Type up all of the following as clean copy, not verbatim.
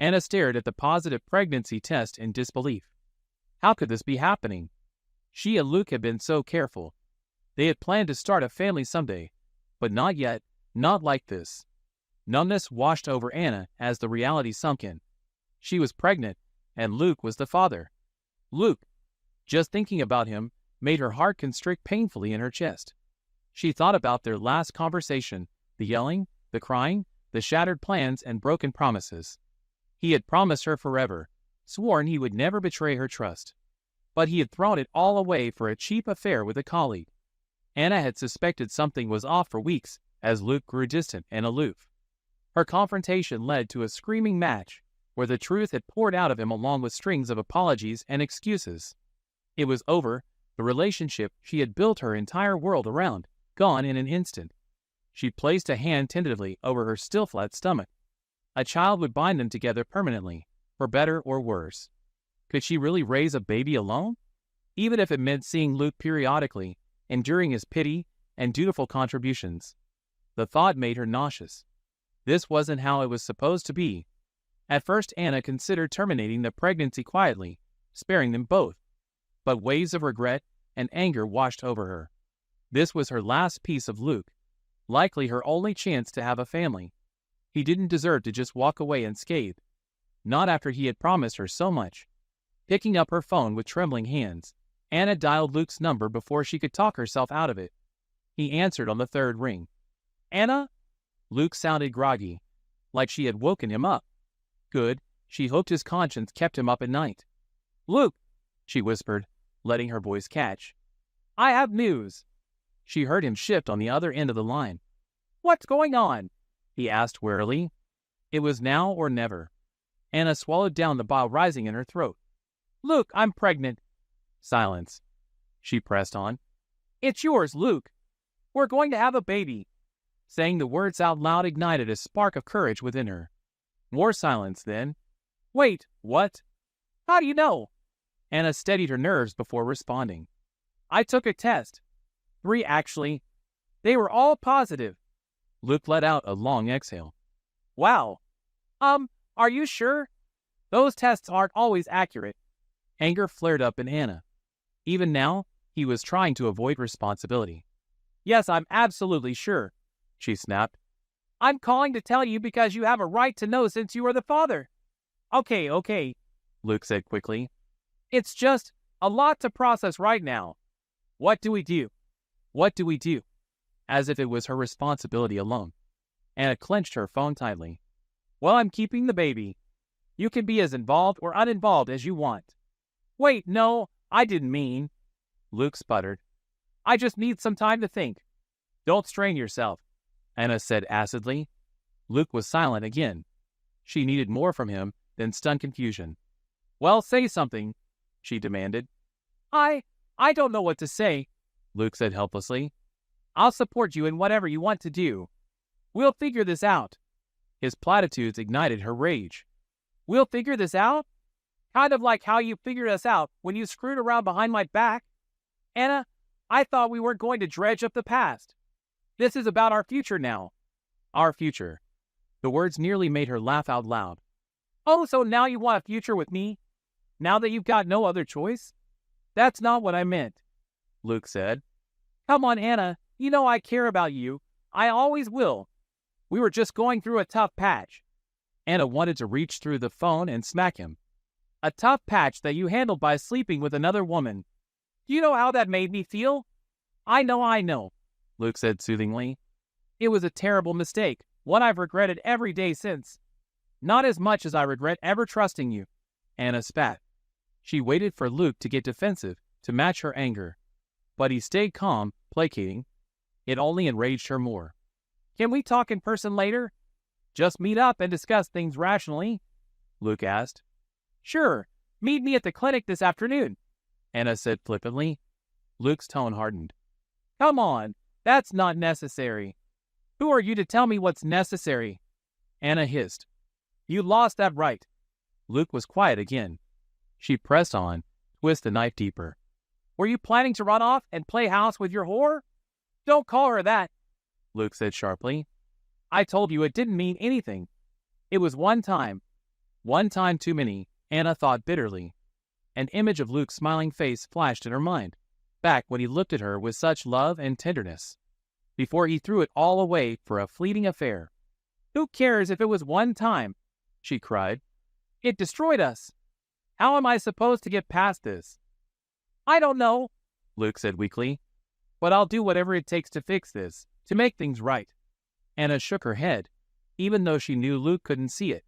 Anna stared at the positive pregnancy test in disbelief. How could this be happening? She and Luke had been so careful. They had planned to start a family someday, but not yet, not like this. Numbness washed over Anna as the reality sunk in. She was pregnant, and Luke was the father. Luke, just thinking about him, made her heart constrict painfully in her chest. She thought about their last conversation, the yelling, the crying, the shattered plans and broken promises. He had promised her forever, sworn he would never betray her trust. But he had thrown it all away for a cheap affair with a colleague. Anna had suspected something was off for weeks as Luke grew distant and aloof. Her confrontation led to a screaming match where the truth had poured out of him along with strings of apologies and excuses. It was over, the relationship she had built her entire world around, gone in an instant. She placed a hand tentatively over her still flat stomach. A child would bind them together permanently, for better or worse. Could she really raise a baby alone? Even if it meant seeing Luke periodically, enduring his pity and dutiful contributions. The thought made her nauseous. This wasn't how it was supposed to be. At first Anna considered terminating the pregnancy quietly, sparing them both. But waves of regret and anger washed over her. This was her last piece of Luke, likely her only chance to have a family. He didn't deserve to just walk away unscathed. Not after he had promised her so much. Picking up her phone with trembling hands, Anna dialed Luke's number before she could talk herself out of it. He answered on the third ring. "Anna?" Luke sounded groggy, like she had woken him up. Good, she hoped his conscience kept him up at night. "Luke," she whispered, letting her voice catch. "I have news." She heard him shift on the other end of the line. "What's going on?" he asked wearily. It was now or never. Anna swallowed down the bile rising in her throat. "Luke, I'm pregnant." Silence. She pressed on. "It's yours, Luke. We're going to have a baby." Saying the words out loud ignited a spark of courage within her. More silence then. "Wait, what? How do you know?" Anna steadied her nerves before responding. "I took a test. 3 actually. They were all positive." Luke let out a long exhale. "Wow. Are you sure? Those tests aren't always accurate." Anger flared up in Anna. Even now, he was trying to avoid responsibility. "Yes, I'm absolutely sure," she snapped. "I'm calling to tell you because you have a right to know since you are the father." Okay, Luke said quickly. "It's just a lot to process right now. What do we do? What do we do?" As if it was her responsibility alone. Anna clenched her phone tightly. "Well, I'm keeping the baby. You can be as involved or uninvolved as you want." "Wait, no, I didn't mean," Luke sputtered. "I just need some time to think." "Don't strain yourself," Anna said acidly. Luke was silent again. She needed more from him than stunned confusion. "Well, say something," she demanded. I don't know what to say," Luke said helplessly. "I'll support you in whatever you want to do. We'll figure this out." His platitudes ignited her rage. "We'll figure this out? Kind of like how you figured us out when you screwed around behind my back. Anna, I thought we weren't going to dredge up the past. This is about our future now." "Our future." The words nearly made her laugh out loud. "Oh, so now you want a future with me? Now that you've got no other choice?" "That's not what I meant," Luke said. "Come on, Anna. You know I care about you. I always will. We were just going through a tough patch." Anna wanted to reach through the phone and smack him. "A tough patch that you handled by sleeping with another woman. Do you know how that made me feel?" I know, Luke said soothingly. "It was a terrible mistake, one I've regretted every day since. Not as much as I regret ever trusting you." Anna spat. She waited for Luke to get defensive to match her anger. But he stayed calm, placating. It only enraged her more. "Can we talk in person later? Just meet up and discuss things rationally?" Luke asked. "Sure, meet me at the clinic this afternoon," Anna said flippantly. Luke's tone hardened. "Come on, that's not necessary." "Who are you to tell me what's necessary?" Anna hissed. "You lost that right." Luke was quiet again. She pressed on, twist the knife deeper. "Were you planning to run off and play house with your whore?" "Don't call her that," Luke said sharply. "I told you it didn't mean anything. It was one time. One time too many, Anna thought bitterly. An image of Luke's smiling face flashed in her mind, back when he looked at her with such love and tenderness, before he threw it all away for a fleeting affair. "Who cares if it was one time?" she cried. "It destroyed us. How am I supposed to get past this?" "I don't know," Luke said weakly, "but I'll do whatever it takes to fix this, to make things right." Anna shook her head, even though she knew Luke couldn't see it.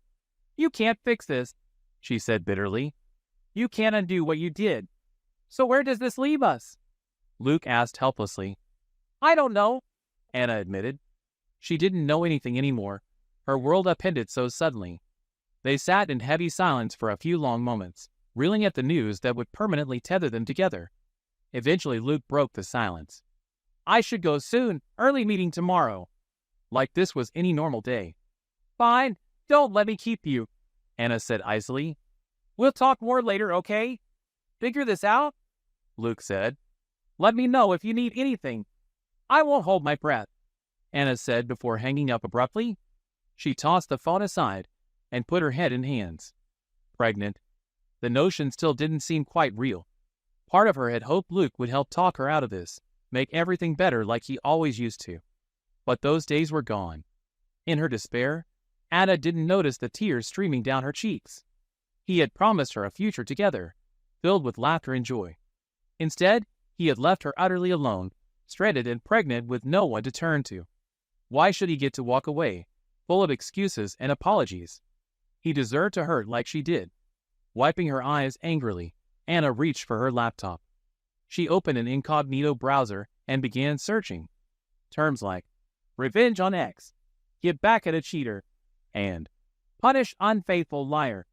"You can't fix this," she said bitterly. "You can't undo what you did. So where does this leave us?" Luke asked helplessly. "I don't know," Anna admitted. She didn't know anything anymore. Her world upended so suddenly. They sat in heavy silence for a few long moments, reeling at the news that would permanently tether them together. Eventually Luke broke the silence. "I should go soon. Early meeting tomorrow." Like this was any normal day. "Fine. Don't let me keep you," Anna said icily. "We'll talk more later, okay? Figure this out?" Luke said. "Let me know if you need anything." "I won't hold my breath," Anna said before hanging up abruptly. She tossed the phone aside and put her head in hands. Pregnant. The notion still didn't seem quite real. Part of her had hoped Luke would help talk her out of this, make everything better like he always used to. But those days were gone. In her despair, Anna didn't notice the tears streaming down her cheeks. He had promised her a future together, filled with laughter and joy. Instead, he had left her utterly alone, stranded and pregnant with no one to turn to. Why should he get to walk away, full of excuses and apologies? He deserved to hurt like she did. Wiping her eyes angrily, Anna reached for her laptop. She opened an incognito browser and began searching. Terms like revenge on ex, get back at a cheater, and punish unfaithful liar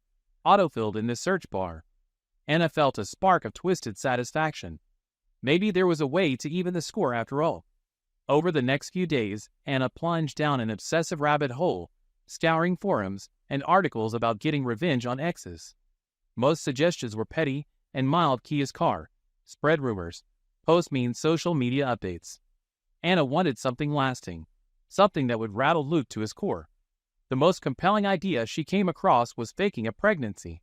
autofilled in the search bar. Anna felt a spark of twisted satisfaction. Maybe there was a way to even the score after all. Over the next few days, Anna plunged down an obsessive rabbit hole, scouring forums and articles about getting revenge on exes. Most suggestions were petty and mild Kia's car, spread rumors, post mean social media updates. Anna wanted something lasting, something that would rattle Luke to his core. The most compelling idea she came across was faking a pregnancy.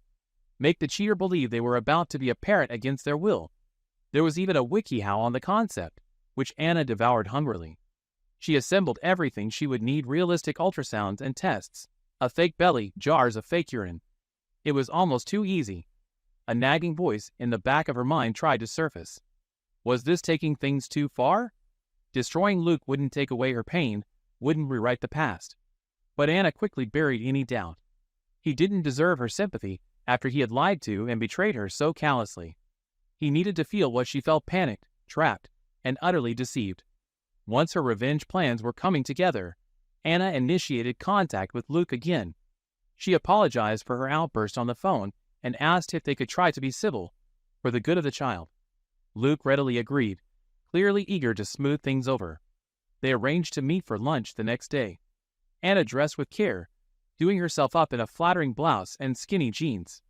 Make the cheater believe they were about to be a parent against their will. There was even a WikiHow on the concept, which Anna devoured hungrily. She assembled everything she would need: realistic ultrasounds and tests, a fake belly, jars of fake urine. It was almost too easy. A nagging voice in the back of her mind tried to surface. Was this taking things too far? Destroying Luke wouldn't take away her pain, wouldn't rewrite the past. But Anna quickly buried any doubt. He didn't deserve her sympathy after he had lied to and betrayed her so callously. He needed to feel what she felt: panicked, trapped, and utterly deceived. Once her revenge plans were coming together, Anna initiated contact with Luke again. She apologized for her outburst on the phone and asked if they could try to be civil, for the good of the child. Luke readily agreed, clearly eager to smooth things over. They arranged to meet for lunch the next day. Anna dressed with care, doing herself up in a flattering blouse and skinny jeans.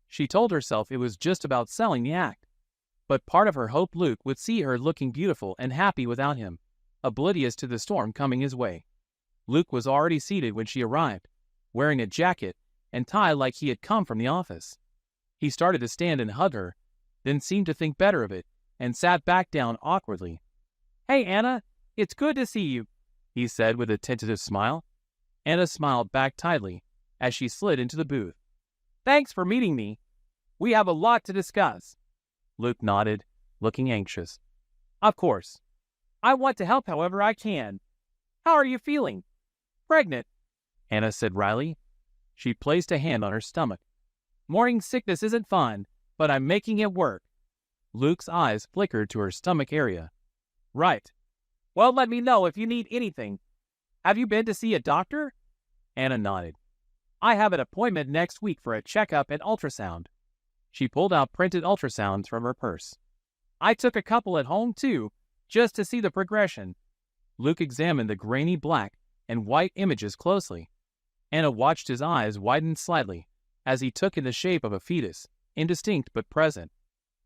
She told herself it was just about selling the act. But part of her hoped Luke would see her looking beautiful and happy without him, oblivious to the storm coming his way. Luke was already seated when she arrived, wearing a jacket and tie like he had come from the office. He started to stand and hug her, then seemed to think better of it and sat back down awkwardly. "Hey, Anna, it's good to see you," he said with a tentative smile. Anna smiled back tightly as she slid into the booth. "Thanks for meeting me. We have a lot to discuss." Luke nodded, looking anxious. "Of course. I want to help however I can. How are you feeling?" "Pregnant," Anna said wryly. She placed a hand on her stomach. "Morning sickness isn't fun, but I'm making it work." Luke's eyes flickered to her stomach area. "Right. Well, let me know if you need anything. Have you been to see a doctor?" Anna nodded. "I have an appointment next week for a checkup and ultrasound." She pulled out printed ultrasounds from her purse. "I took a couple at home too, just to see the progression." Luke examined the grainy black and white images closely. Anna watched his eyes widen slightly as he took in the shape of a fetus, indistinct but present.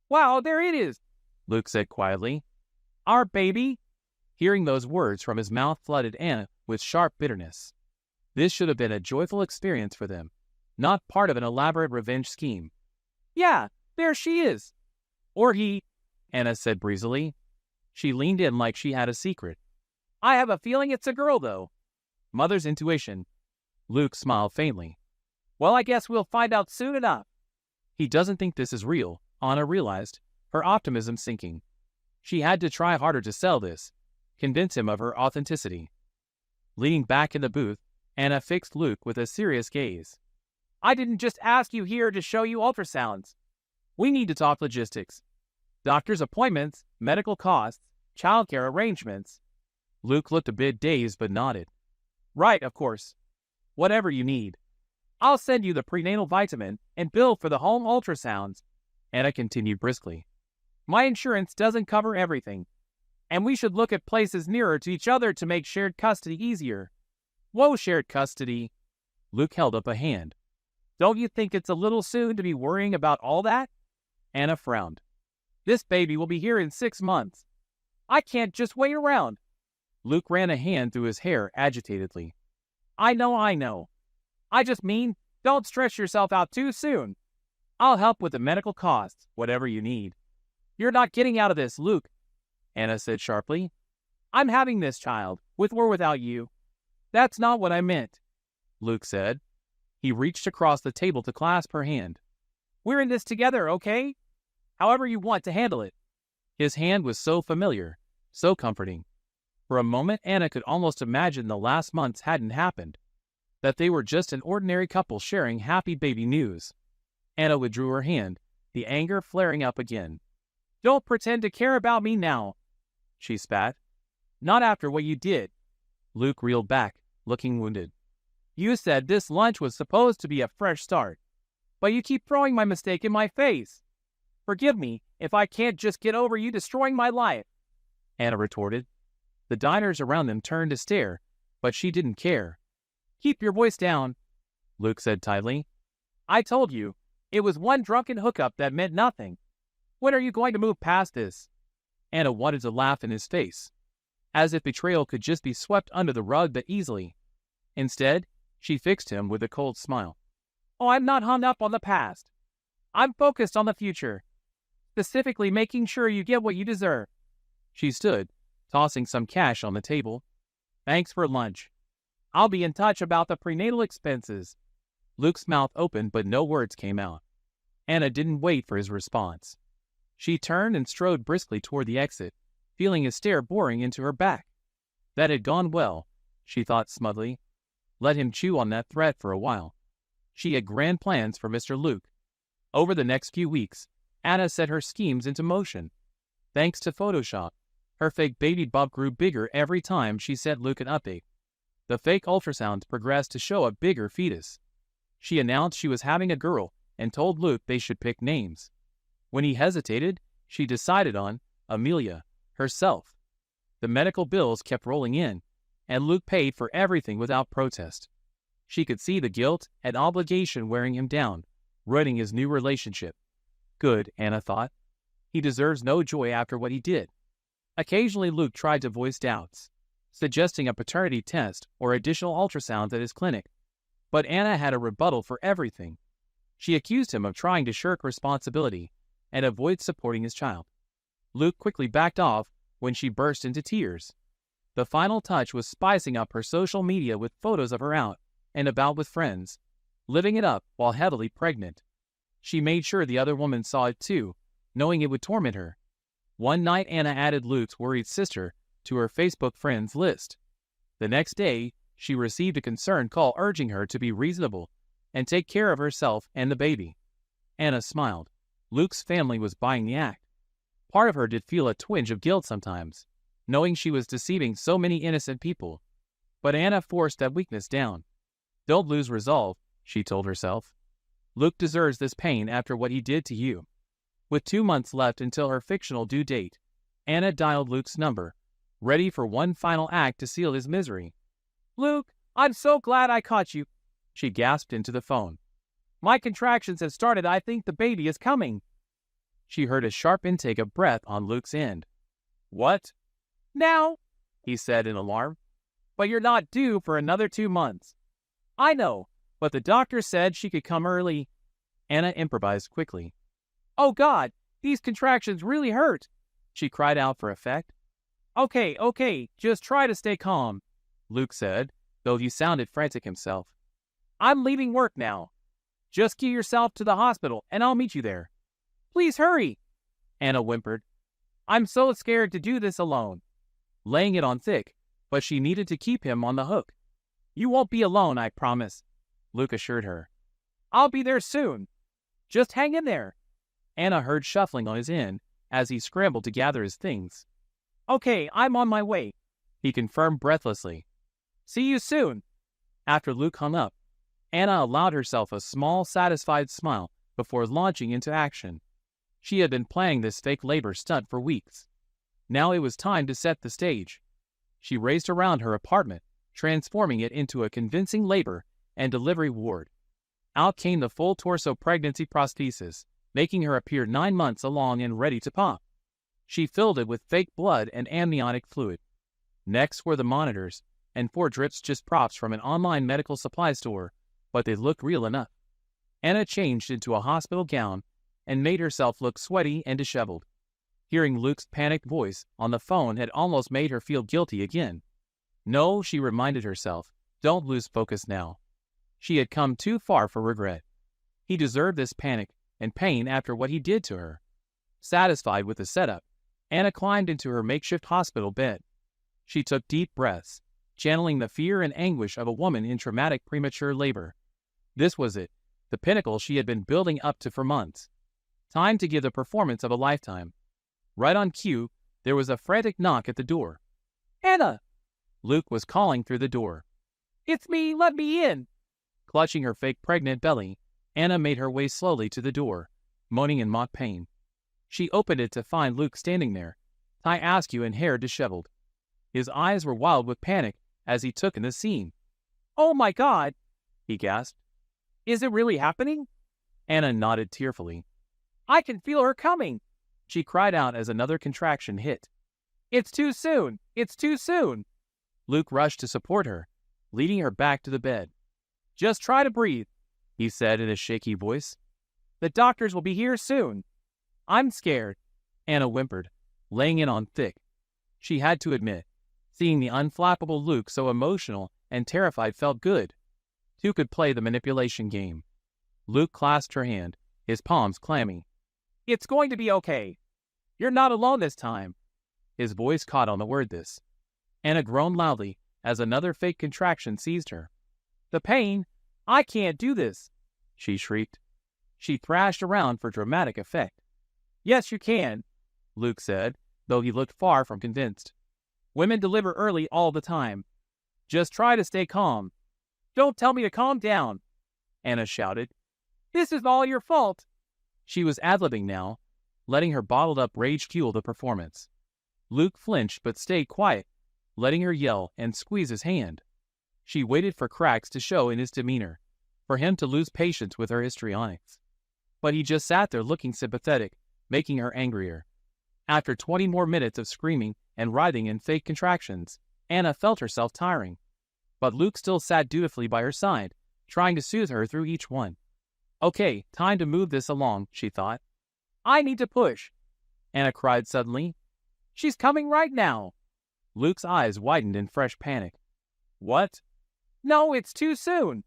"Wow, there it is," Luke said quietly. "Our baby." Hearing those words from his mouth flooded Anna with sharp bitterness. This should have been a joyful experience for them, not part of an elaborate revenge scheme. Yeah, there she is. Or he, Anna said breezily. She leaned in like she had a secret. I have a feeling it's a girl, though. Mother's intuition. Luke smiled faintly. Well, I guess we'll find out soon enough. He doesn't think this is real, Anna realized, her optimism sinking. She had to try harder to sell this, convince him of her authenticity. Leaning back in the booth, Anna fixed Luke with a serious gaze. I didn't just ask you here to show you ultrasounds. We need to talk logistics. Doctor's appointments, medical costs, childcare arrangements. Luke looked a bit dazed but nodded. Right, of course. Whatever you need. I'll send you the prenatal vitamin and bill for the home ultrasounds, Anna continued briskly. My insurance doesn't cover everything, and we should look at places nearer to each other to make shared custody easier. Whoa, shared custody. Luke held up a hand. Don't you think it's a little soon to be worrying about all that? Anna frowned. This baby will be here in 6 months. I can't just wait around. Luke ran a hand through his hair agitatedly. I know. I just mean, don't stress yourself out too soon. I'll help with the medical costs, whatever you need. You're not getting out of this, Luke, Anna said sharply. I'm having this child, with or without you. That's not what I meant, Luke said. He reached across the table to clasp her hand. We're in this together, okay? However you want to handle it. His hand was so familiar, so comforting. For a moment, Anna could almost imagine the last months hadn't happened, that they were just an ordinary couple sharing happy baby news. Anna withdrew her hand, the anger flaring up again. Don't pretend to care about me now, she spat. Not after what you did. Luke reeled back, looking wounded. You said this lunch was supposed to be a fresh start, but you keep throwing my mistake in my face. Forgive me if I can't just get over you destroying my life, Anna retorted. The diners around them turned to stare, but she didn't care. Keep your voice down, Luke said tightly. I told you, it was one drunken hookup that meant nothing. When are you going to move past this? Anna wanted to laugh in his face, as if betrayal could just be swept under the rug that easily. Instead, she fixed him with a cold smile. Oh, I'm not hung up on the past. I'm focused on the future, specifically making sure you get what you deserve. She stood, tossing some cash on the table. Thanks for lunch. I'll be in touch about the prenatal expenses. Luke's mouth opened, but no words came out. Anna didn't wait for his response. She turned and strode briskly toward the exit, feeling his stare boring into her back. That had gone well, she thought smugly. Let him chew on that threat for a while. She had grand plans for Mr. Luke. Over the next few weeks, Anna set her schemes into motion. Thanks to Photoshop, her fake baby bump grew bigger every time she sent Luke an update. The fake ultrasounds progressed to show a bigger fetus. She announced she was having a girl and told Luke they should pick names. When he hesitated, she decided on Amelia, herself. The medical bills kept rolling in, and Luke paid for everything without protest. She could see the guilt and obligation wearing him down, ruining his new relationship. Good, Anna thought. He deserves no joy after what he did. Occasionally Luke tried to voice doubts, suggesting a paternity test or additional ultrasounds at his clinic. But Anna had a rebuttal for everything. She accused him of trying to shirk responsibility and avoid supporting his child. Luke quickly backed off when she burst into tears. The final touch was spicing up her social media with photos of her out and about with friends, living it up while heavily pregnant. She made sure the other woman saw it too, knowing it would torment her. One night Anna added Luke's worried sister to her Facebook friends list. The next day, she received a concerned call urging her to be reasonable and take care of herself and the baby. Anna smiled. Luke's family was buying the act. Part of her did feel a twinge of guilt sometimes, knowing she was deceiving so many innocent people. But Anna forced that weakness down. Don't lose resolve, she told herself. Luke deserves this pain after what he did to you. With 2 months left until her fictional due date, Anna dialed Luke's number, ready for one final act to seal his misery. Luke, I'm so glad I caught you, she gasped into the phone. My contractions have started. I think the baby is coming. She heard a sharp intake of breath on Luke's end. What? Now, he said in alarm. But you're not due for another 2 months. I know, but the doctor said she could come early. Anna improvised quickly. Oh God, these contractions really hurt, she cried out for effect. Okay, just try to stay calm, Luke said, though he sounded frantic himself. I'm leaving work now. Just get yourself to the hospital and I'll meet you there. Please hurry, Anna whimpered. I'm so scared to do this alone. Laying it on thick, but she needed to keep him on the hook. You won't be alone, I promise, Luke assured her. I'll be there soon. Just hang in there. Anna heard shuffling on his end as he scrambled to gather his things. Okay, I'm on my way, he confirmed breathlessly. See you soon. After Luke hung up, Anna allowed herself a small, satisfied smile before launching into action. She had been planning this fake labor stunt for weeks. Now it was time to set the stage. She raced around her apartment, transforming it into a convincing labor and delivery ward. Out came the full torso pregnancy prosthesis, making her appear 9 months along and ready to pop. She filled it with fake blood and amniotic fluid. Next were the monitors, and 4 drips, just props from an online medical supply store, but they looked real enough. Anna changed into a hospital gown and made herself look sweaty and disheveled. Hearing Luke's panicked voice on the phone had almost made her feel guilty again. No, she reminded herself, don't lose focus now. She had come too far for regret. He deserved this panic and pain after what he did to her. Satisfied with the setup, Anna climbed into her makeshift hospital bed. She took deep breaths, channeling the fear and anguish of a woman in traumatic premature labor. This was it, the pinnacle she had been building up to for months. Time to give the performance of a lifetime. Right on cue, there was a frantic knock at the door. Anna! Luke was calling through the door. It's me, let me in! Clutching her fake pregnant belly, Anna made her way slowly to the door, moaning in mock pain. She opened it to find Luke standing there, tie askew and hair disheveled. His eyes were wild with panic as he took in the scene. Oh my God! He gasped. Is it really happening? Anna nodded tearfully. I can feel her coming! She cried out as another contraction hit. It's too soon! It's too soon! Luke rushed to support her, leading her back to the bed. Just try to breathe, he said in a shaky voice. The doctors will be here soon. I'm scared, Anna whimpered, laying it on thick. She had to admit, seeing the unflappable Luke so emotional and terrified felt good. Two could play the manipulation game. Luke clasped her hand, his palms clammy. It's going to be okay. You're not alone this time. His voice caught on the word this. Anna groaned loudly as another fake contraction seized her. The pain! I can't do this! She shrieked. She thrashed around for dramatic effect. Yes, you can, Luke said, though he looked far from convinced. Women deliver early all the time. Just try to stay calm. Don't tell me to calm down, Anna shouted. This is all your fault. She was ad-libbing now, letting her bottled-up rage fuel the performance. Luke flinched but stayed quiet, letting her yell and squeeze his hand. She waited for cracks to show in his demeanor, for him to lose patience with her histrionics. But he just sat there looking sympathetic, making her angrier. After 20 more minutes of screaming and writhing in fake contractions, Anna felt herself tiring. But Luke still sat dutifully by her side, trying to soothe her through each one. Okay, time to move this along, she thought. I need to push, Anna cried suddenly. She's coming right now. Luke's eyes widened in fresh panic. What? No, it's too soon.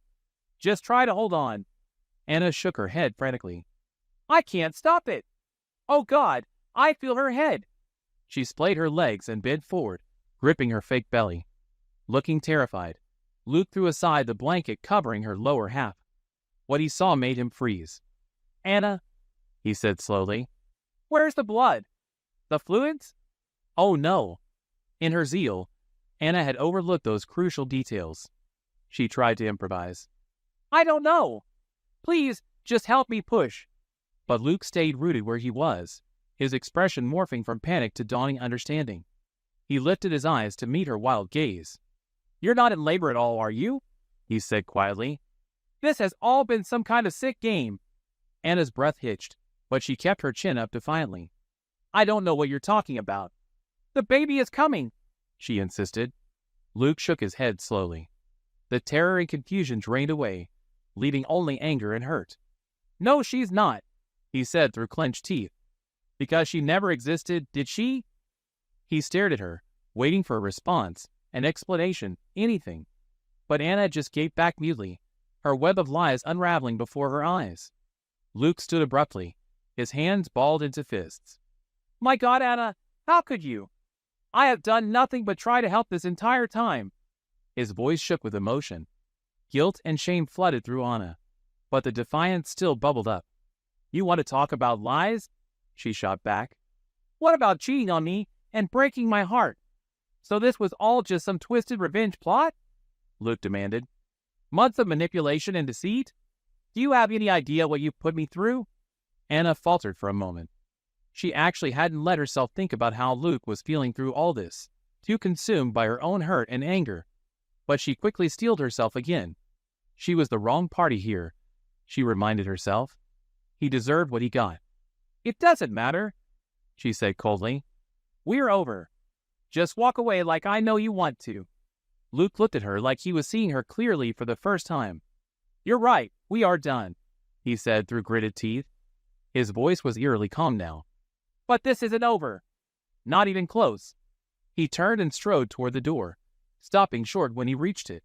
Just try to hold on. Anna shook her head frantically. I can't stop it. Oh God, I feel her head. She splayed her legs and bent forward, gripping her fake belly. Looking terrified, Luke threw aside the blanket covering her lower half. What he saw made him freeze. Anna, he said slowly, where's the blood? The fluids? Oh no. In her zeal, Anna had overlooked those crucial details. She tried to improvise. I don't know. Please, just help me push. But Luke stayed rooted where he was, his expression morphing from panic to dawning understanding. He lifted his eyes to meet her wild gaze. You're not in labor at all, are you? He said quietly. This has all been some kind of sick game. Anna's breath hitched, but she kept her chin up defiantly. I don't know what you're talking about. The baby is coming, she insisted. Luke shook his head slowly. The terror and confusion drained away, leaving only anger and hurt. "No, she's not," he said through clenched teeth. "Because she never existed, did she?" He stared at her, waiting for a response, an explanation, anything. But Anna just gaped back mutely, her web of lies unraveling before her eyes. Luke stood abruptly, his hands balled into fists. "My God, Anna, how could you? I have done nothing but try to help this entire time." His voice shook with emotion. Guilt and shame flooded through Anna, but the defiance still bubbled up. "You want to talk about lies?" she shot back. "What about cheating on me and breaking my heart? So this was all just some twisted revenge plot?" Luke demanded. "Months of manipulation and deceit? Do you have any idea what you've put me through?" Anna faltered for a moment. She actually hadn't let herself think about how Luke was feeling through all this, too consumed by her own hurt and anger. But she quickly steeled herself again. She was the wrong party here, she reminded herself. He deserved what he got. "It doesn't matter," she said coldly. "We're over. Just walk away like I know you want to." Luke looked at her like he was seeing her clearly for the first time. "You're right, we are done," he said through gritted teeth. His voice was eerily calm now. "But this isn't over. Not even close." He turned and strode toward the door, stopping short when he reached it.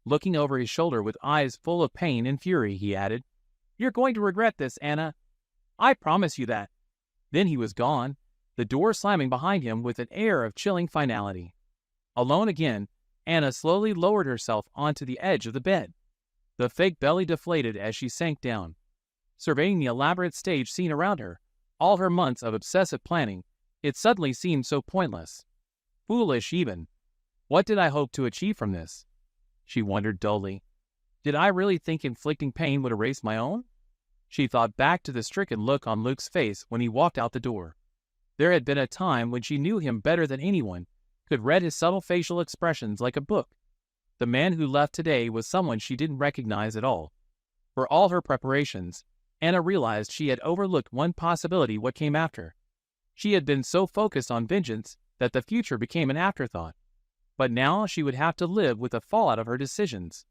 Looking over his shoulder with eyes full of pain and fury, he added, "You're going to regret this, Anna. I promise you that." Then he was gone, the door slamming behind him with an air of chilling finality. Alone again, Anna slowly lowered herself onto the edge of the bed. The fake belly deflated as she sank down. Surveying the elaborate stage scene around her, all her months of obsessive planning, it suddenly seemed so pointless. Foolish even. What did I hope to achieve from this? She wondered dully. Did I really think inflicting pain would erase my own? She thought back to the stricken look on Luke's face when he walked out the door. There had been a time when she knew him better than anyone, could read his subtle facial expressions like a book. The man who left today was someone she didn't recognize at all. For all her preparations, Anna realized she had overlooked one possibility: what came after. She had been so focused on vengeance that the future became an afterthought. But now she would have to live with the fallout of her decisions.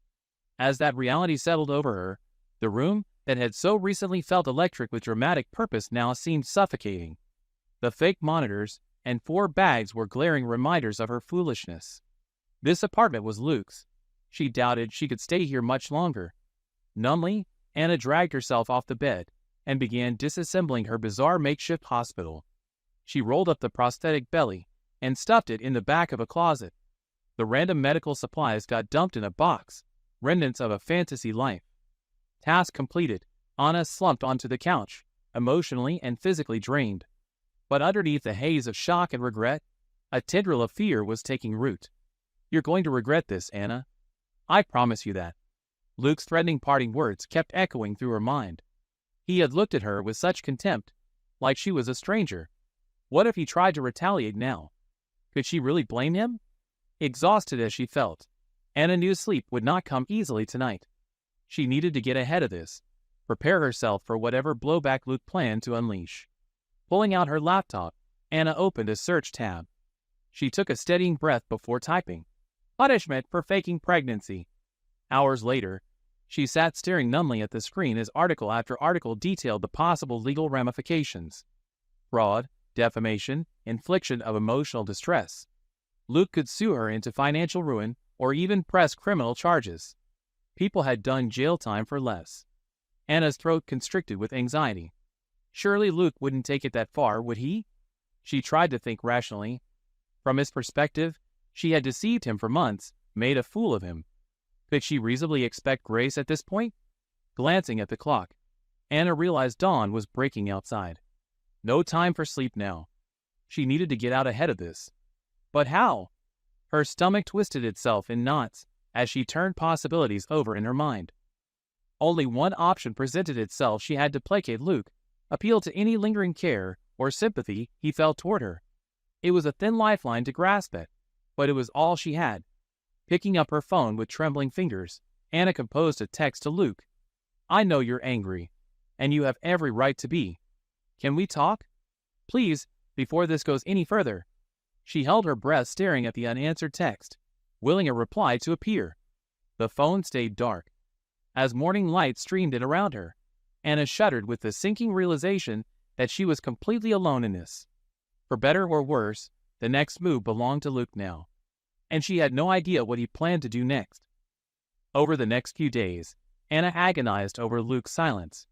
As that reality settled over her, the room that had so recently felt electric with dramatic purpose now seemed suffocating. The fake monitors and 4 bags were glaring reminders of her foolishness. This apartment was Luke's. She doubted she could stay here much longer. Numbly, Anna dragged herself off the bed and began disassembling her bizarre makeshift hospital. She rolled up the prosthetic belly and stuffed it in the back of a closet. The random medical supplies got dumped in a box, remnants of a fantasy life. Task completed, Anna slumped onto the couch, emotionally and physically drained. But underneath the haze of shock and regret, a tendril of fear was taking root. "You're going to regret this, Anna. I promise you that." Luke's threatening parting words kept echoing through her mind. He had looked at her with such contempt, like she was a stranger. What if he tried to retaliate now? Could she really blame him? Exhausted as she felt, Anna knew sleep would not come easily tonight. She needed to get ahead of this, prepare herself for whatever blowback Luke planned to unleash. Pulling out her laptop, Anna opened a search tab. She took a steadying breath before typing, "Punishment for faking pregnancy." Hours later, she sat staring numbly at the screen as article after article detailed the possible legal ramifications. Fraud, defamation, infliction of emotional distress. Luke could sue her into financial ruin or even press criminal charges. People had done jail time for less. Anna's throat constricted with anxiety. Surely Luke wouldn't take it that far, would he? She tried to think rationally. From his perspective, she had deceived him for months, made a fool of him. Could she reasonably expect grace at this point? Glancing at the clock, Anna realized dawn was breaking outside. No time for sleep now. She needed to get out ahead of this. But how? Her stomach twisted itself in knots as she turned possibilities over in her mind. Only one option presented itself: she had to placate Luke, appeal to any lingering care or sympathy he felt toward her. It was a thin lifeline to grasp at, but it was all she had. Picking up her phone with trembling fingers, Anna composed a text to Luke. "I know you're angry, and you have every right to be. Can we talk? Please, before this goes any further." She held her breath, staring at the unanswered text, willing a reply to appear. The phone stayed dark. As morning light streamed in around her, Anna shuddered with the sinking realization that she was completely alone in this. For better or worse, the next move belonged to Luke now, and she had no idea what he planned to do next. Over the next few days, Anna agonized over Luke's silence.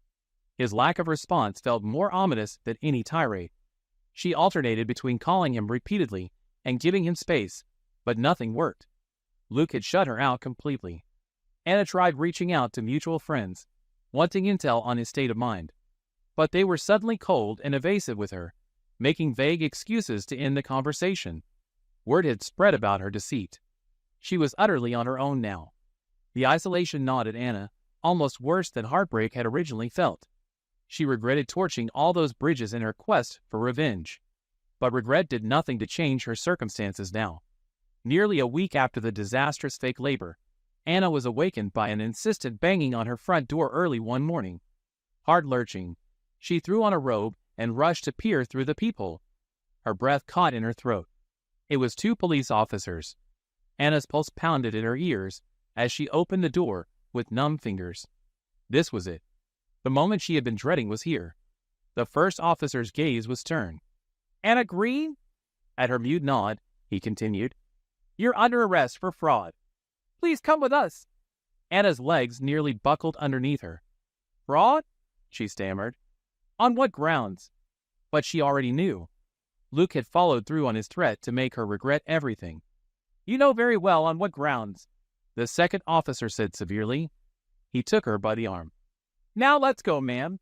His lack of response felt more ominous than any tirade. She alternated between calling him repeatedly and giving him space, but nothing worked. Luke had shut her out completely. Anna tried reaching out to mutual friends, wanting intel on his state of mind. But they were suddenly cold and evasive with her, making vague excuses to end the conversation. Word had spread about her deceit. She was utterly on her own now. The isolation gnawed at Anna, almost worse than heartbreak had originally felt. She regretted torching all those bridges in her quest for revenge. But regret did nothing to change her circumstances now. Nearly a week after the disastrous fake labor, Anna was awakened by an insistent banging on her front door early one morning. Hard lurching, she threw on a robe and rushed to peer through the peephole. Her breath caught in her throat. It was 2 police officers. Anna's pulse pounded in her ears as she opened the door with numb fingers. This was it. The moment she had been dreading was here. The first officer's gaze was stern. "Anna Green?" At her mute nod, he continued, "You're under arrest for fraud. Please come with us." Anna's legs nearly buckled underneath her. "Fraud?" she stammered. "On what grounds?" But she already knew. Luke had followed through on his threat to make her regret everything. "You know very well on what grounds," the second officer said severely. He took her by the arm. "Now let's go, ma'am.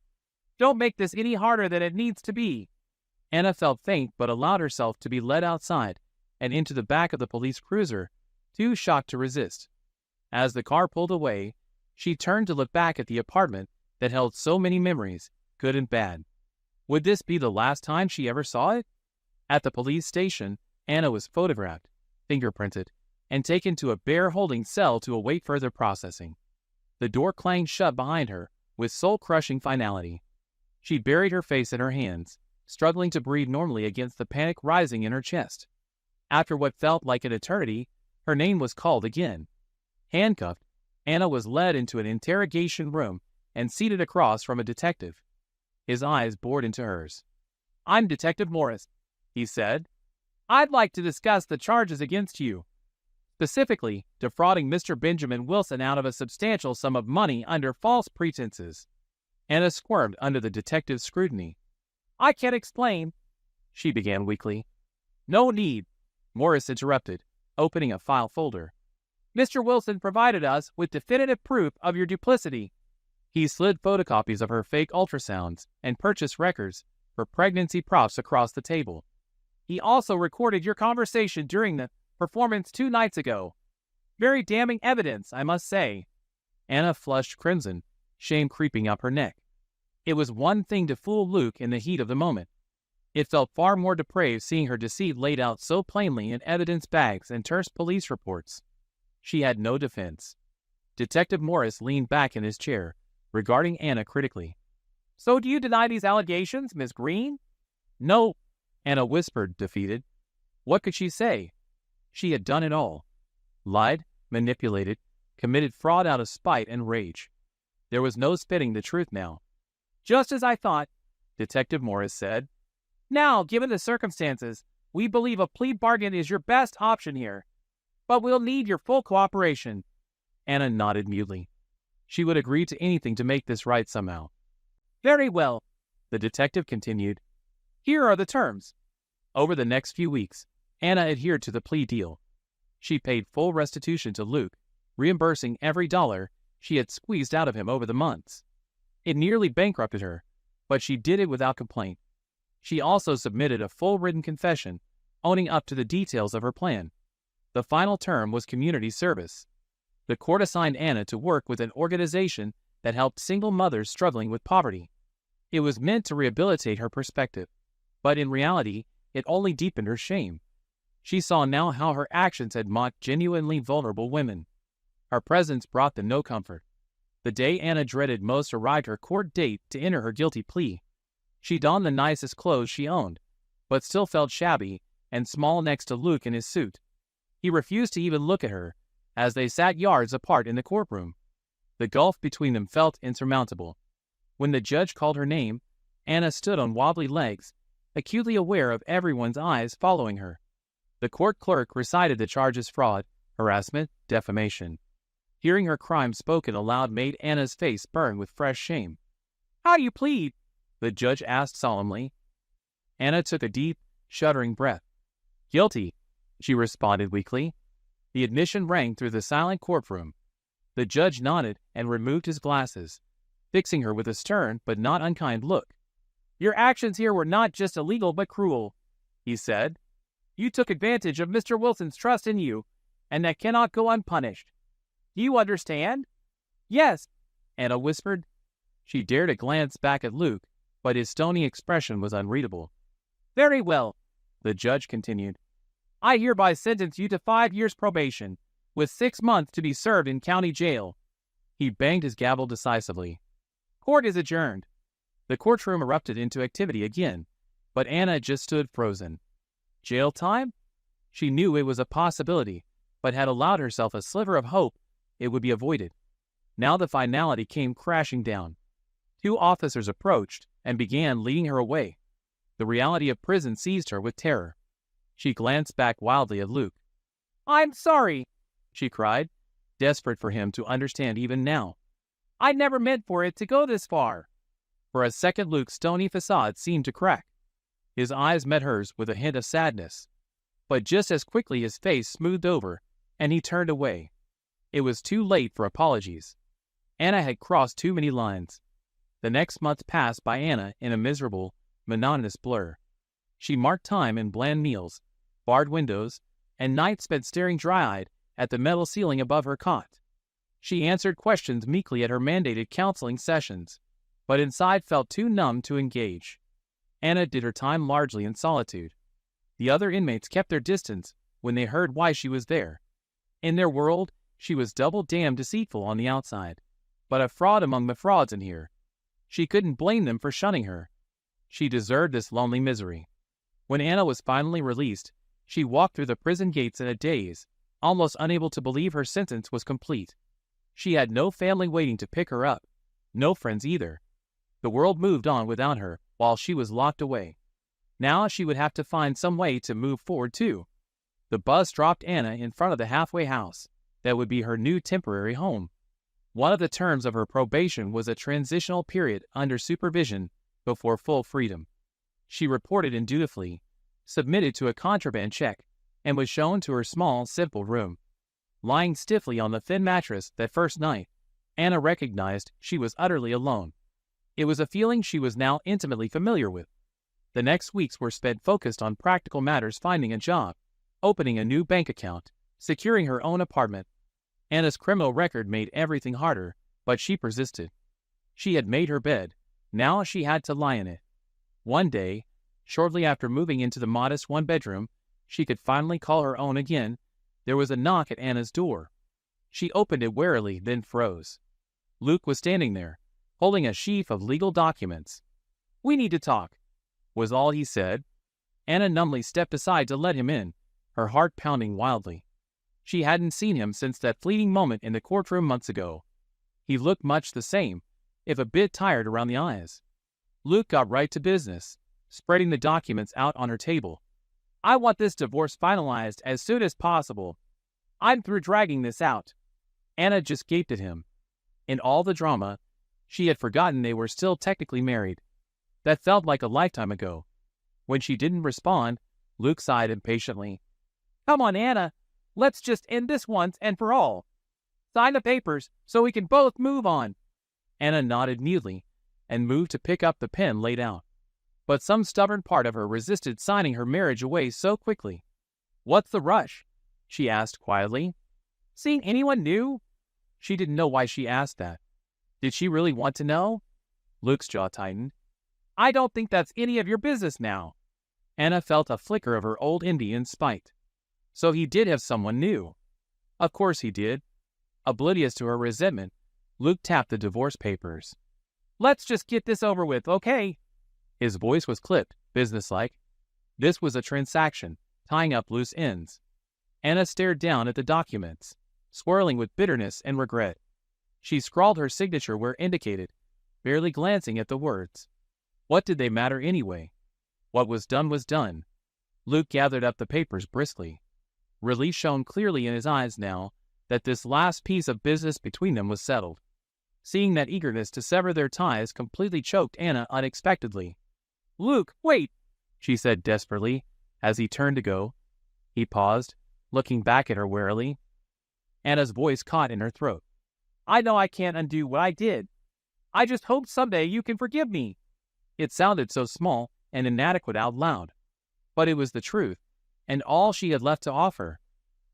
Don't make this any harder than it needs to be." Anna felt faint but allowed herself to be led outside and into the back of the police cruiser, too shocked to resist. As the car pulled away, she turned to look back at the apartment that held so many memories, good and bad. Would this be the last time she ever saw it? At the police station, Anna was photographed, fingerprinted, and taken to a bear-holding cell to await further processing. The door clanged shut behind her with soul-crushing finality. She buried her face in her hands, struggling to breathe normally against the panic rising in her chest. After what felt like an eternity, her name was called again. Handcuffed, Anna was led into an interrogation room and seated across from a detective. His eyes bored into hers. "I'm Detective Morris," he said. "I'd like to discuss the charges against you. Specifically, defrauding Mr. Benjamin Wilson out of a substantial sum of money under false pretenses." Anna squirmed under the detective's scrutiny. "I can't explain," she began weakly. "No need," Morris interrupted, opening a file folder. "Mr. Wilson provided us with definitive proof of your duplicity." He slid photocopies of her fake ultrasounds and purchased records for pregnancy props across the table. "He also recorded your conversation during the performance 2 nights ago. Very damning evidence, I must say." Anna flushed crimson, shame creeping up her neck. It was one thing to fool Luke in the heat of the moment. It felt far more depraved seeing her deceit laid out so plainly in evidence bags and terse police reports. She had no defense. Detective Morris leaned back in his chair, regarding Anna critically. "So do you deny these allegations, Miss Green?" "No," Anna whispered, defeated. What could she say? She had done it all. Lied, manipulated, committed fraud out of spite and rage. There was no spinning the truth now. "Just as I thought," Detective Morris said. "Now, given the circumstances, we believe a plea bargain is your best option here. But we'll need your full cooperation." Anna nodded mutely. She would agree to anything to make this right somehow. "Very well," the detective continued. "Here are the terms." Over the next few weeks, Anna adhered to the plea deal. She paid full restitution to Luke, reimbursing every dollar she had squeezed out of him over the months. It nearly bankrupted her, but she did it without complaint. She also submitted a full written confession, owning up to the details of her plan. The final term was community service. The court assigned Anna to work with an organization that helped single mothers struggling with poverty. It was meant to rehabilitate her perspective, but in reality, it only deepened her shame. She saw now how her actions had mocked genuinely vulnerable women. Her presence brought them no comfort. The day Anna dreaded most arrived her court date to enter her guilty plea. She donned the nicest clothes she owned, but still felt shabby and small next to Luke in his suit. He refused to even look at her, as they sat yards apart in the courtroom. The gulf between them felt insurmountable. When the judge called her name, Anna stood on wobbly legs, acutely aware of everyone's eyes following her. The court clerk recited the charges: fraud, harassment, defamation. Hearing her crime spoken aloud made Anna's face burn with fresh shame. "How do you plead?" the judge asked solemnly. Anna took a deep, shuddering breath. "Guilty," she responded weakly. The admission rang through the silent courtroom. The judge nodded and removed his glasses, fixing her with a stern but not unkind look. "Your actions here were not just illegal but cruel," he said. "You took advantage of Mr. Wilson's trust in you, and that cannot go unpunished. Do you understand?" "Yes," Anna whispered. She dared a glance back at Luke, but his stony expression was unreadable. "Very well," the judge continued. "I hereby sentence you to 5 years probation, with 6 months to be served in county jail." He banged his gavel decisively. "Court is adjourned." The courtroom erupted into activity again, but Anna just stood frozen. Jail time? She knew it was a possibility, but had allowed herself a sliver of hope it would be avoided. Now the finality came crashing down. 2 officers approached and began leading her away. The reality of prison seized her with terror. She glanced back wildly at Luke. "I'm sorry," she cried, desperate for him to understand even now. "I never meant for it to go this far." For a second Luke's stony facade seemed to crack. His eyes met hers with a hint of sadness. But just as quickly his face smoothed over, and he turned away. It was too late for apologies. Anna had crossed too many lines. The next month passed by Anna in a miserable, monotonous blur. She marked time in bland meals, barred windows, and nights spent staring dry-eyed at the metal ceiling above her cot. She answered questions meekly at her mandated counseling sessions, but inside felt too numb to engage. Anna did her time largely in solitude. The other inmates kept their distance when they heard why she was there. In their world, she was double damned deceitful on the outside, but a fraud among the frauds in here. She couldn't blame them for shunning her. She deserved this lonely misery. When Anna was finally released, she walked through the prison gates in a daze, almost unable to believe her sentence was complete. She had no family waiting to pick her up, no friends either. The world moved on without her while she was locked away. Now she would have to find some way to move forward too. The bus dropped Anna in front of the halfway house that would be her new temporary home. One of the terms of her probation was a transitional period under supervision before full freedom. She reported in dutifully, submitted to a contraband check, and was shown to her small, simple room. Lying stiffly on the thin mattress that first night, Anna recognized she was utterly alone. It was a feeling she was now intimately familiar with. The next weeks were spent focused on practical matters: finding a job, opening a new bank account, securing her own apartment. Anna's criminal record made everything harder, but she persisted. She had made her bed. Now she had to lie in it. One day, shortly after moving into the modest one-bedroom she could finally call her own again, there was a knock at Anna's door. She opened it warily, then froze. Luke was standing there, holding a sheaf of legal documents. "We need to talk," was all he said. Anna numbly stepped aside to let him in, her heart pounding wildly. She hadn't seen him since that fleeting moment in the courtroom months ago. He looked much the same, if a bit tired around the eyes. Luke got right to business, spreading the documents out on her table. "I want this divorce finalized as soon as possible. I'm through dragging this out." Anna just gaped at him. In all the drama, she had forgotten they were still technically married. That felt like a lifetime ago. When she didn't respond, Luke sighed impatiently. "Come on, Anna. Let's just end this once and for all. Sign the papers so we can both move on." Anna nodded mutely and moved to pick up the pen laid out. But some stubborn part of her resisted signing her marriage away so quickly. "What's the rush?" she asked quietly. "Seen anyone new?" She didn't know why she asked that. Did she really want to know? Luke's jaw tightened. "I don't think that's any of your business now." Anna felt a flicker of her old Indian spite. So he did have someone new. Of course he did. Oblivious to her resentment, Luke tapped the divorce papers. "Let's just get this over with, okay?" His voice was clipped, businesslike. This was a transaction, tying up loose ends. Anna stared down at the documents, swirling with bitterness and regret. She scrawled her signature where indicated, barely glancing at the words. What did they matter anyway? What was done was done. Luke gathered up the papers briskly. Relief shone clearly in his eyes now that this last piece of business between them was settled. Seeing that eagerness to sever their ties completely choked Anna unexpectedly. "Luke, wait!" she said desperately, as he turned to go. He paused, looking back at her warily. Anna's voice caught in her throat. "I know I can't undo what I did. I just hope someday you can forgive me." It sounded so small and inadequate out loud. But it was the truth, and all she had left to offer.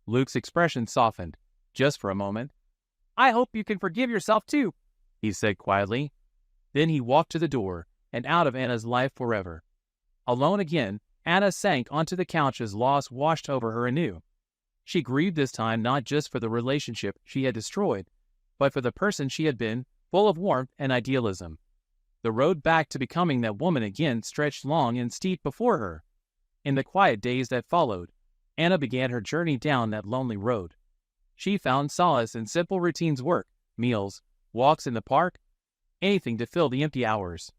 Luke's expression softened, just for a moment. "I hope you can forgive yourself too," he said quietly. Then he walked to the door and out of Anna's life forever. Alone again, Anna sank onto the couch as loss washed over her anew. She grieved this time not just for the relationship she had destroyed, but for the person she had been, full of warmth and idealism. The road back to becoming that woman again stretched long and steep before her. In the quiet days that followed, Anna began her journey down that lonely road. She found solace in simple routines: work, meals, walks in the park, anything to fill the empty hours.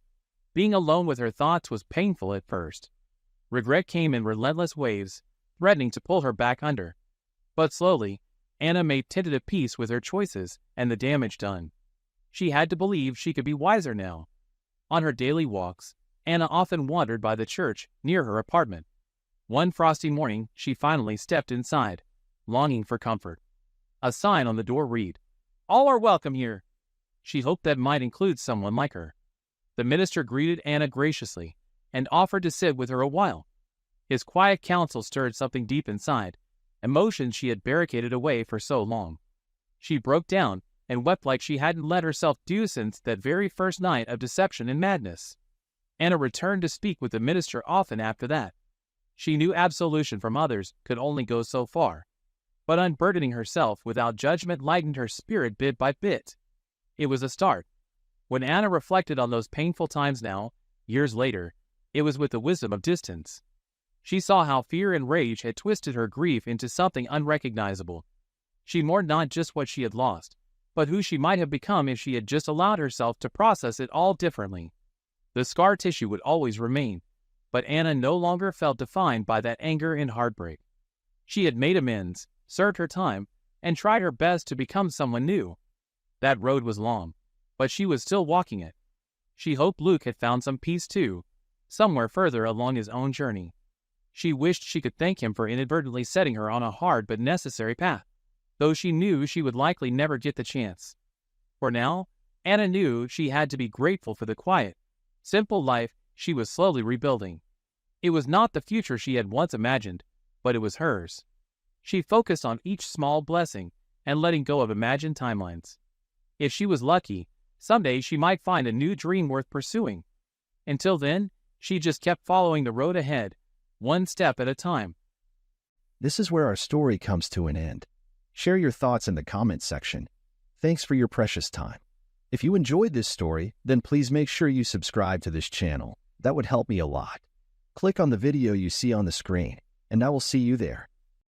Being alone with her thoughts was painful at first. Regret came in relentless waves, threatening to pull her back under. But slowly, Anna made tentative peace with her choices and the damage done. She had to believe she could be wiser now. On her daily walks, Anna often wandered by the church near her apartment. One frosty morning, she finally stepped inside, longing for comfort. A sign on the door read, "All are welcome here." She hoped that might include someone like her. The minister greeted Anna graciously and offered to sit with her a while. His quiet counsel stirred something deep inside, emotions she had barricaded away for so long. She broke down and wept like she hadn't let herself do since that very first night of deception and madness. Anna returned to speak with the minister often after that. She knew absolution from others could only go so far, but unburdening herself without judgment lightened her spirit bit by bit. It was a start. When Anna reflected on those painful times now, years later, it was with the wisdom of distance. She saw how fear and rage had twisted her grief into something unrecognizable. She mourned not just what she had lost, but who she might have become if she had just allowed herself to process it all differently. The scar tissue would always remain, but Anna no longer felt defined by that anger and heartbreak. She had made amends, served her time, and tried her best to become someone new. That road was long, but she was still walking it. She hoped Luke had found some peace too, somewhere further along his own journey. She wished she could thank him for inadvertently setting her on a hard but necessary path, though she knew she would likely never get the chance. For now, Anna knew she had to be grateful for the quiet, simple life she was slowly rebuilding. It was not the future she had once imagined, but it was hers. She focused on each small blessing and letting go of imagined timelines. If she was lucky, someday she might find a new dream worth pursuing. Until then, she just kept following the road ahead, one step at a time. This is where our story comes to an end. Share your thoughts in the comments section. Thanks for your precious time. If you enjoyed this story, then please make sure you subscribe to this channel. That would help me a lot. Click on the video you see on the screen, and I will see you there.